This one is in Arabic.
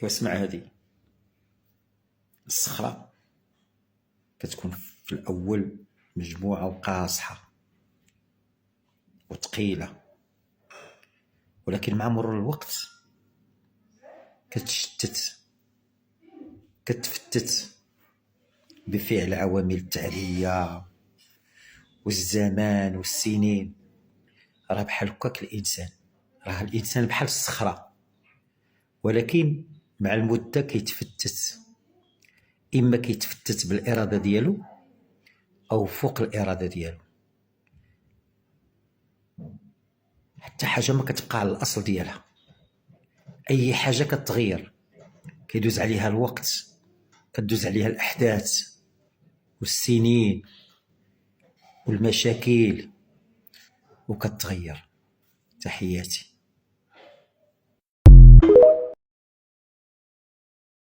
واسمع هذه الصخرة كتكون في الأول مجموعة وقاصحة وثقيلة، ولكن مع مرور الوقت كتفتت بفعل عوامل التعرية والزمان والسنين. راه بحال هكاك الإنسان، راه الإنسان بحال الصخرة، ولكن مع المدة كيتفتت، إما كيتفتت بالإرادة ديالو أو فوق الإرادة ديالو. حتى حاجة ما كتبقى على الأصل ديالها، أي حاجة كتغير، كيدوز عليها الوقت، كدوز عليها الأحداث والسنين والمشاكل وكتغير. تحياتي.